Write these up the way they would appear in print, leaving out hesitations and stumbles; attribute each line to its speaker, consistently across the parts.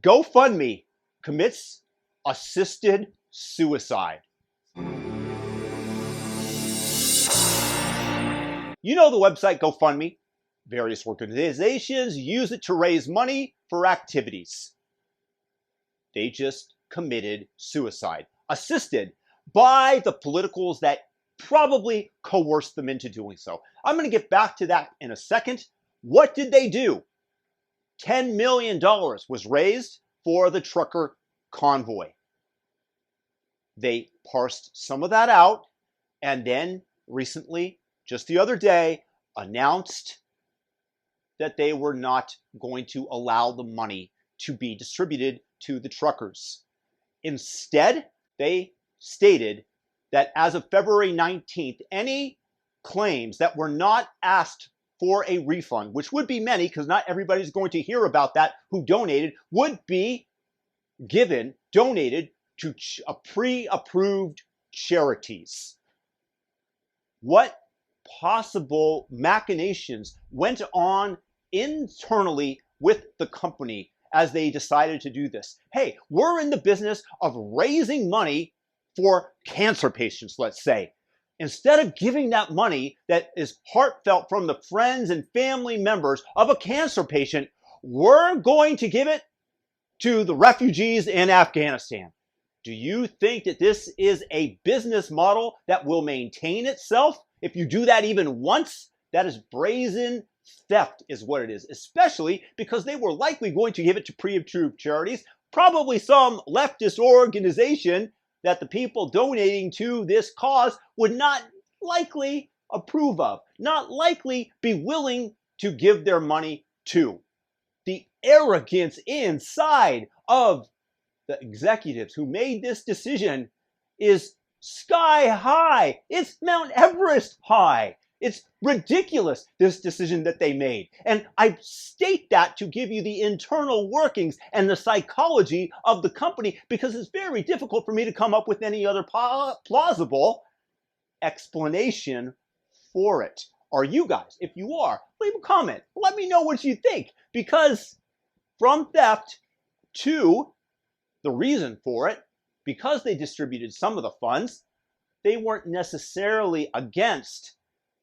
Speaker 1: GoFundMe commits assisted suicide. You know the website GoFundMe? Various organizations use it to raise money for activities. They just committed suicide, assisted by the politicals that probably coerced them into doing so. I'm going to get back to that in a second. What did they do? $10 million was raised for the trucker Convoy. They parsed some of that out and then recently, just the other day, announced that they were not going to allow the money to be distributed to the truckers. Instead, they stated that as of February 19th, any claims that were not asked for a refund, which would be many because not everybody's going to hear about that who donated, would be donated to pre-approved charities. What possible machinations went on internally with the company as they decided to do this? Hey, we're in the business of raising money for cancer patients, let's say. Instead of giving that money that is heartfelt from the friends and family members of a cancer patient, we're going to give it to the refugees in Afghanistan. Do you think that this is a business model that will maintain itself? If you do that even once, that is brazen theft is what it is, especially because they were likely going to give it to pre-approved charities, probably some leftist organization that the people donating to this cause would not likely approve of, not likely be willing to give their money to. The arrogance inside of the executives who made this decision is sky high. It's Mount Everest high. It's ridiculous, this decision that they made. And I state that to give you the internal workings and the psychology of the company, because it's very difficult for me to come up with any other plausible explanation for it. Are you guys? If you are, leave a comment. Let me know what you think, because from theft to the reason for it, because they distributed some of the funds, they weren't necessarily against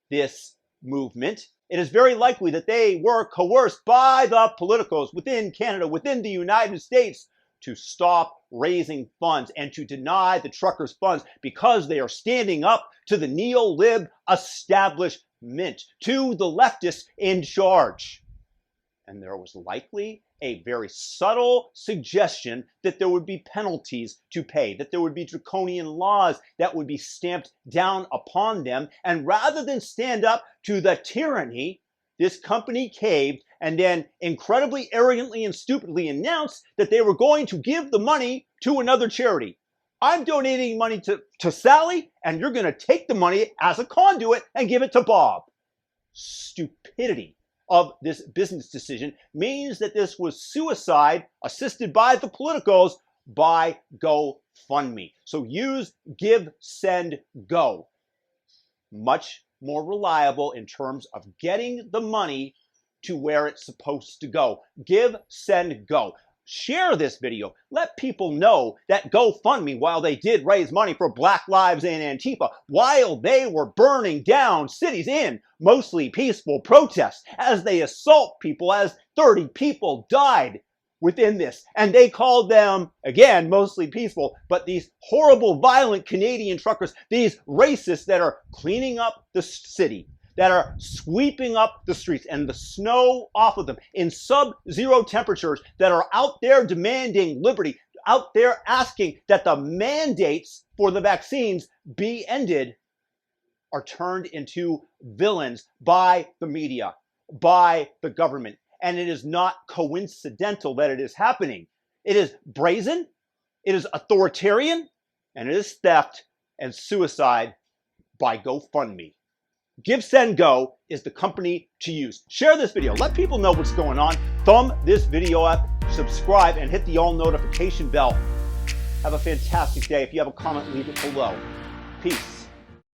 Speaker 1: this movement. It is very likely that they were coerced by the politicos within Canada, within the United States, to stop raising funds and to deny the truckers funds because they are standing up to the neo-lib establishment, to the leftists in charge. And there was likely a very subtle suggestion that there would be penalties to pay, that there would be draconian laws that would be stamped down upon them. And rather than stand up to the tyranny, this company caved and then incredibly arrogantly and stupidly announced that they were going to give the money to another charity. I'm donating money to Sally, and you're going to take the money as a conduit and give it to Bob. Stupidity of this business decision means that this was suicide assisted by the politicos by GoFundMe. So use Give, Send, Go. Much more reliable in terms of getting the money to where it's supposed to go. Give, Send, Go. Share this video. Let people know that GoFundMe, while they did raise money for Black Lives and Antifa, while they were burning down cities in mostly peaceful protests, as they assault people, as 30 people died within this. And they called them, again, mostly peaceful, but these horrible, violent Canadian truckers, these racists that are cleaning up the city, that are sweeping up the streets and the snow off of them in sub-zero temperatures, that are out there demanding liberty, out there asking that the mandates for the vaccines be ended, are turned into villains by the media, by the government. And it is not coincidental that it is happening. It is brazen, it is authoritarian, and it is theft and suicide by GoFundMe. Give, Send, Go is the company to use. Share this video. Let people know what's going on. Thumb this video up, subscribe, and hit the all notification bell. Have a fantastic day. If you have a comment, leave it below. Peace.